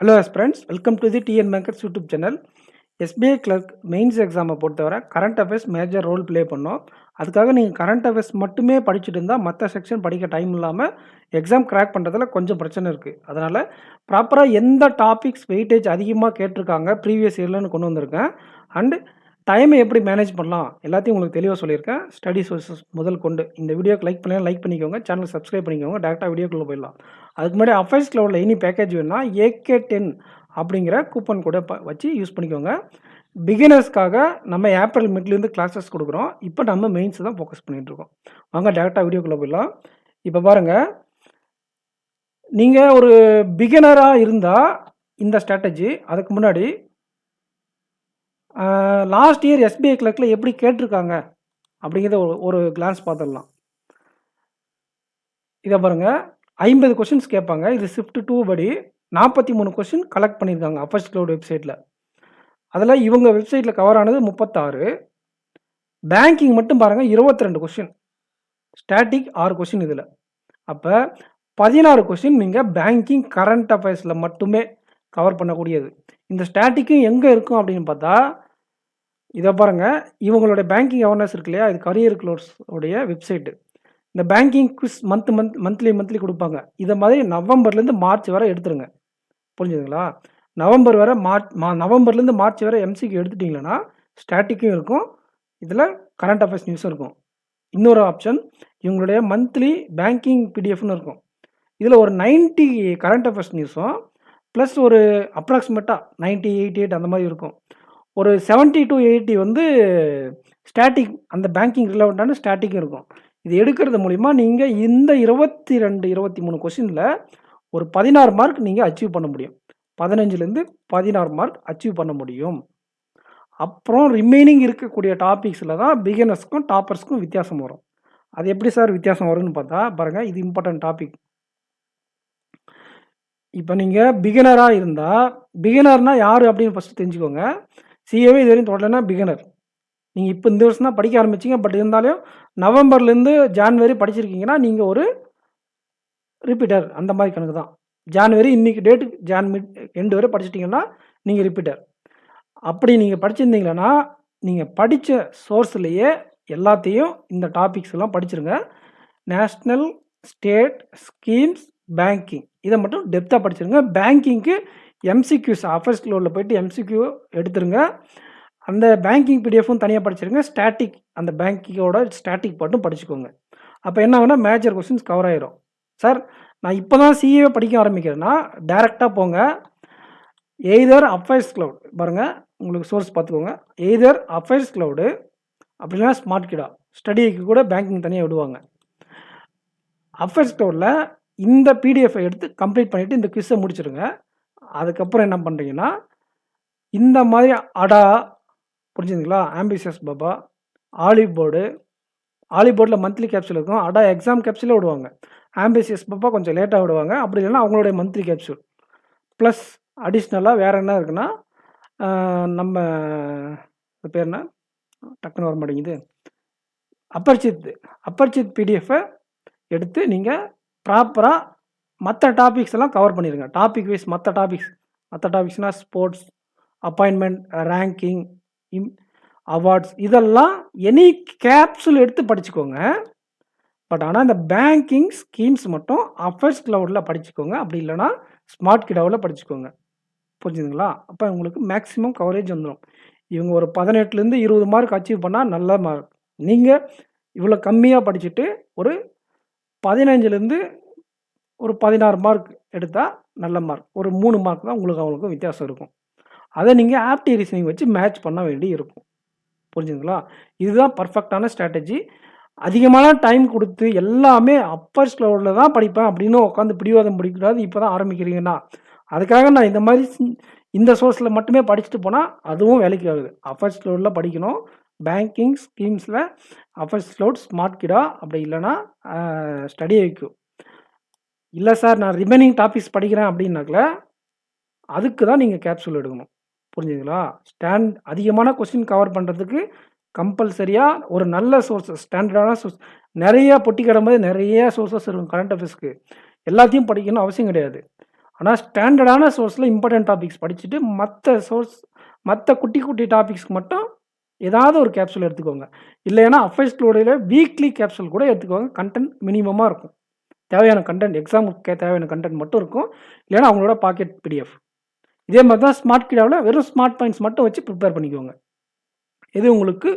Hello friends, welcome to the TN makers YouTube channel. SBI clerk mains எக்ஸாமை பொறுத்தவரை current affairs major role play பண்ணோம். அதுக்காக நீங்கள் current affairs மட்டுமே படிச்சுட்டு இருந்தால் மற்ற செக்ஷன் படிக்க டைம் இல்லாமல் எக்ஸாம் கிராக் பண்ணுறதுல கொஞ்சம் பிரச்சனை இருக்குது. அதனால் ப்ராப்பராக எந்த டாபிக்ஸ் வெயிட்டேஜ் அதிகமாக கேட்டிருக்காங்க ப்ரீவியஸ் இயர்லன்னு கொண்டு வந்திருக்கேன். அண்டு டைமை எப்படி மேனேஜ் பண்ணலாம் எல்லாத்தையும் உங்களுக்கு தெளிவாக சொல்லியிருக்கேன். ஸ்டடி சோர்சஸ் முதல் கொண்டு இந்த வீடியோக்கு லைக் பண்ணிக்கோங்க, சேனல் சப்ஸ்கிரைப் பண்ணிக்கோங்க. டேரெக்டாக வீடியோக்குள்ளே போயிடலாம். அதுக்கு முன்னாடி அஃபேர்ஸ் கிளவுடில் எனி பேக்கேஜ் வேணும்னா AK10 அப்படிங்கிற கூப்பன் கூட வச்சு யூஸ் பண்ணிக்கோங்க. பிகினர்ஸ்க்காக நம்ம ஏப்ரல் மிட்லேருந்து கிளாஸஸ் கொடுக்குறோம். இப்போ நம்ம மெயின்ஸ் தான் ஃபோக்கஸ் பண்ணிகிட்ருக்கோம். வாங்க டேரெக்டாக வீடியோக்குள்ளே போயிடலாம். இப்போ பாருங்கள், நீங்கள் ஒரு பிகினராக இருந்தால் இந்த ஸ்ட்ராட்டஜி, அதுக்கு முன்னாடி லாஸ்ட் இயர் எஸ்பிஐ கிளர்க்கில் எப்படி கேட்டிருக்காங்க அப்படிங்கிறத ஒரு கிளான்ஸ் பார்த்துடலாம். இதை பாருங்கள், 50 கொஷின்ஸ் கேட்பாங்க. இது ஷிஃப்ட் 2 படி 43 கொஷின் கலெக்ட் பண்ணியிருக்காங்க அஃபேர்ஸ் கிளவுட் வெப்சைட்டில். அதில் இவங்க வெப்சைட்டில் கவர் ஆனது 36. பேங்கிங் மட்டும் பாருங்கள் 22 கொஷின், ஸ்டாட்டிக் 6 கொஷின் இதில். அப்போ 16 கொஷின் நீங்கள் பேங்கிங் கரண்ட் அஃபேர்ஸில் மட்டுமே கவர் பண்ணக்கூடியது. இந்த ஸ்டாட்டிக்கும் எங்கே இருக்கும் அப்படின்னு பார்த்தா, இதை பாருங்கள், இவங்களுடைய பேங்கிங் அவேர்னஸ் இருக்கு இல்லையா, இது கரியர் க்ளோட்ஸ் உடைய வெப்சைட்டு. இந்த பேங்கிங் குவிஸ் மந்த்லி கொடுப்பாங்க. இதை மாதிரி நவம்பர்லேருந்து மார்ச் வரை எடுத்துருங்க. புரிஞ்சுதுங்களா? நவம்பர்லேருந்து மார்ச் வரை எம்சிக்கு எடுத்துட்டிங்கன்னா ஸ்டாட்டிக்கும் இருக்கும், இதில் கரண்ட் அஃபேர்ஸ் நியூஸும் இருக்கும். இன்னொரு ஆப்ஷன், இவங்களுடைய மந்த்லி பேங்கிங் பிடிஎஃப்னு இருக்கும். இதில் ஒரு 90 கரண்ட் அஃபேர்ஸ் நியூஸும் ப்ளஸ் ஒரு அப்ராக்சிமேட்டாக 90, 88 அந்த மாதிரி இருக்கும். ஒரு 70 to 80 வந்து ஸ்டாட்டிக், அந்த பேங்கிங் ரிலவெண்ட்டான ஸ்டாட்டிக்கும் இருக்கும். இது எடுக்கிறது மூலிமா நீங்கள் இந்த 22, 23 கொஷினில் ஒரு 16 மார்க் நீங்கள் அச்சீவ் பண்ண முடியும். 15லேருந்து 16 மார்க் அச்சீவ் பண்ண முடியும். அப்புறம் ரிமைனிங் இருக்கக்கூடிய டாபிக்ஸில் தான் பிகினர்ஸ்க்கும் டாப்பர்ஸ்க்கும் வித்தியாசம் வரும். அது எப்படி சார் வித்தியாசம் வரும்னு பார்த்தா பாருங்கள், இது இம்பார்ட்டன்ட் டாபிக். இப்போ நீங்கள் பிகினராக இருந்தால், பிகினர்னால் யார் அப்படின்னு ஃபஸ்ட்டு தெரிஞ்சுக்கோங்க. சிஏவே இது வரையும் தொடலைன்னா பிகினர். நீங்கள் இப்போ இந்த வருஷம் தான் படிக்க ஆரம்பிச்சிங்க, பட் இருந்தாலும் நவம்பர்லேருந்து ஜான்வரி படிச்சிருக்கீங்கன்னா நீங்கள் ஒரு ரிப்பீட்டர், அந்த மாதிரி கணக்கு தான். ஜான்வரி இன்றைக்கி டேட்டு மிட் எண்டு வரை படிச்சிட்டிங்கன்னா நீங்கள் ரிப்பீட்டர். அப்படி நீங்கள் படிச்சிருந்தீங்கன்னா நீங்கள் படித்த சோர்ஸ்லேயே எல்லாத்தையும் இந்த டாபிக்ஸ் எல்லாம் படிச்சிருங்க. நேஷ்னல், ஸ்டேட், ஸ்கீம்ஸ், பேங்கிங் இதை மட்டும் டெப்த்தாக படிச்சிருங்க. பேங்கிங்க்கு எம்சிக்யூஸ் அஃபேர்ஸ் கிளவுடில் போய்ட்டு எம்சிக்யூ எடுத்துருங்க. அந்த பேங்கிங் பிடிஎஃப்பும் தனியாக படிச்சிருங்க. ஸ்டாட்டிக், அந்த பேங்கிங்கோட ஸ்டாட்டிக் மட்டும் படிச்சுக்கோங்க. அப்போ என்ன ஆகுனா மேஜர் கொஸ்டின்ஸ் கவர் ஆயிரும். சார் நான் இப்போ தான் சிஏ படிக்க ஆரம்பிக்கிறேன்னா டேரெக்டாக போங்க. எய்தர் அஃபேர்ஸ் கிளவுட் பாருங்கள், உங்களுக்கு சோர்ஸ் பார்த்துக்கோங்க. எய்தர் அஃபேர்ஸ் கிளவுடு அப்படின்னா ஸ்மார்ட் கிடா, ஸ்டடிக்கு கூட பேங்கிங் தனியாக விடுவாங்க. அஃபேர்ஸ் கிளவுடில் இந்த பிடிஎஃப்பை எடுத்து கம்ப்ளீட் பண்ணிவிட்டு இந்த குவிஸை முடிச்சிடுங்க. அதுக்கப்புறம் என்ன பண்ணுறீங்கன்னா, இந்த மாதிரி அடா, புரிஞ்சுதுங்களா, ஆம்பிஷியஸ் பாபா, ஆலிவ் போர்டில் மந்த்லி கேப்சூல் இருக்கும். அடா எக்ஸாம் கேப்சூலே விடுவாங்க. ஆம்பிஷியஸ் பாபா கொஞ்சம் லேட்டாக விடுவாங்க. அப்படி இல்லைன்னா அவங்களுடைய மந்த்லி கேப்சூல் ப்ளஸ் அடிஷ்னலாக வேறு என்ன இருக்குன்னா, நம்ம பேர் என்ன டக்குன்னு வர மாட்டேங்குது, அப்பர்ச்சித் பிடிஎஃப்பை எடுத்து நீங்கள் ப்ராப்பராக மற்ற டாபிக்ஸ் எல்லாம் கவர் பண்ணிடுங்க. டாபிக் வைஸ் மற்ற டாபிக்ஸ்னால் ஸ்போர்ட்ஸ், அப்பாயின்மெண்ட், ரேங்கிங், அவார்ட்ஸ், இதெல்லாம் எனி கேப்சூல் எடுத்து படிச்சுக்கோங்க. பட் ஆனால் இந்த பேங்கிங் ஸ்கீம்ஸ் மட்டும் அஃபேர்ஸ் கிளவுடில் படிச்சுக்கோங்க. அப்படி இல்லைனா ஸ்மார்ட் கிடாவில் படிச்சுக்கோங்க. புரிஞ்சுதுங்களா? அப்போ உங்களுக்கு மேக்ஸிமம் கவரேஜ் வந்துடும். இவங்க ஒரு 18லேருந்து 20 மார்க் அச்சீவ் பண்ணால் நல்ல மார்க். நீங்கள் இவ்வளோ கம்மியாக படிச்சுட்டு ஒரு 15லேருந்து ஒரு 16 மார்க் எடுத்தால் நல்ல மார்க். ஒரு 3 மார்க் தான் அவங்களுக்கும் வித்தியாசம் இருக்கும். அதை நீங்கள் ஆப்டி ரீசனிங் வச்சு மேட்ச் பண்ண வேண்டி இருக்கும். புரிஞ்சுதுங்களா? இதுதான் பர்ஃபெக்டான ஸ்ட்ராட்டஜி. அதிகமான டைம் கொடுத்து எல்லாமே அப்பர்ஸ் கிளவுடில் தான் படிப்பேன் அப்படின்னு உட்காந்து பிடிவாதம் பிடிக்கூடாது. இப்போ தான் ஆரம்பிக்கிறீங்கன்னா அதுக்காக நான் இந்த மாதிரி இந்த சோர்ஸில் மட்டுமே படிச்சுட்டு போனால் அதுவும் வேலைக்கு ஆகுது. அஃபேர்ஸ் கிளவுடில் படிக்கணும். பேங்கிங் ஸ்கீம்ஸில் அஃபேர்ஸ் கிளவுட், ஸ்மார்ட் கிடா, அப்படி இல்லைனா ஸ்டடி ஐக்யூ. இல்லை சார் நான் ரிமைனிங் டாபிக்ஸ் படிக்கிறேன் அப்படின்னாக்கல அதுக்கு தான் நீங்கள் கேப்சூல் எடுக்கணும். புரிஞ்சுங்களா? அதிகமான கொஸ்டின் கவர் பண்ணுறதுக்கு கம்பல்சரியாக ஒரு நல்ல சோர்ஸஸ், ஸ்டாண்டர்டான சோர்ஸ், நிறைய பொட்டி கடை மாதிரி நிறைய சோர்ஸஸ் இருக்கும் கரண்ட் அஃபேர்ஸ்க்கு. எல்லாத்தையும் படிக்கணும் அவசியம் கிடையாது. ஆனா ஸ்டாண்டர்டான சோர்ஸில் இம்பார்ட்டன்ட் டாபிக்ஸ் படிச்சுட்டு மற்ற குட்டி குட்டி டாபிக்ஸ்க்கு மட்டும் ஏதாவது ஒரு கேப்சூல் எடுத்துக்கோங்க. இல்லைன்னா அஃபைஸ்க்ளோடில் வீக்லி கேப்சூல் கூட எடுத்துக்கோங்க. கண்டென்ட் மினிமமாக இருக்கும். தேவையான கண்டென்ட் எக்ஸாமுக்கு தேவையான கண்டென்ட் மட்டும் இருக்கும். இல்லைன்னா அவங்களோட பாக்கெட் பிடிஎஃப். இதே மாதிரி தான் ஸ்மார்ட் கிடாவில் வெறும் ஸ்மார்ட் பாயிண்ட்ஸ் மட்டும் வச்சு ப்ரிப்பேர் பண்ணிக்கோங்க. எது உங்களுக்கு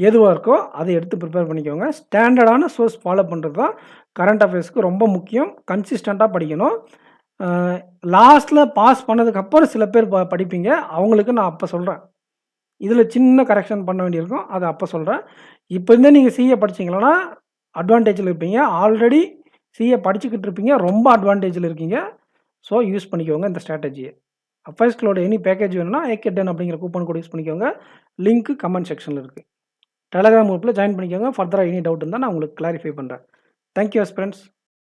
எதுவாக இருக்கோ அதை எடுத்து ப்ரிப்பேர் பண்ணிக்கோங்க. ஸ்டாண்டர்டான சோர்ஸ் ஃபாலோ பண்ணுறது தான் கரண்ட் அஃபேர்ஸ்க்கு ரொம்ப முக்கியம். கன்சிஸ்டண்ட்டாக படிக்கணும். லாஸ்ட்டில் பாஸ் பண்ணதுக்கப்புறம் சில பேர் படிப்பீங்க. அவங்களுக்கு நான் அப்போ சொல்கிறேன். இதில் சின்ன கரெக்ஷன் பண்ண வேண்டியிருக்கும். அதை அப்போ சொல்கிறேன். இப்போ இருந்தே நீங்கள் சிஏ படிச்சிங்கன்னா அட்வான்டேஜில் இருப்பீங்க. ஆல்ரெடி சிஏ படிச்சுக்கிட்டு இருப்பீங்க. ரொம்ப அட்வான்டேஜில் இருக்கீங்க. ஸோ யூஸ் பண்ணிக்கோங்க இந்த ஸ்ட்ராட்டஜியை. அஃபைஸ்க்ளோட எனி பேக்கேஜ் வேணும்னா ஏகே10 அப்படிங்கிற கூப்பன் கோட் யூஸ் பண்ணிக்கோங்க. லிங்க்கு கமெண்ட் செக்ஷனில் இருக்குது. டெலகிராம் குரூப்பில் ஜாயின் பண்ணிக்கோங்க. ஃபர்தராக எனி டவுட் இருந்தால் நான் உங்களுக்கு கிளாரிஃபை பண்ணுறேன். Thank you friends.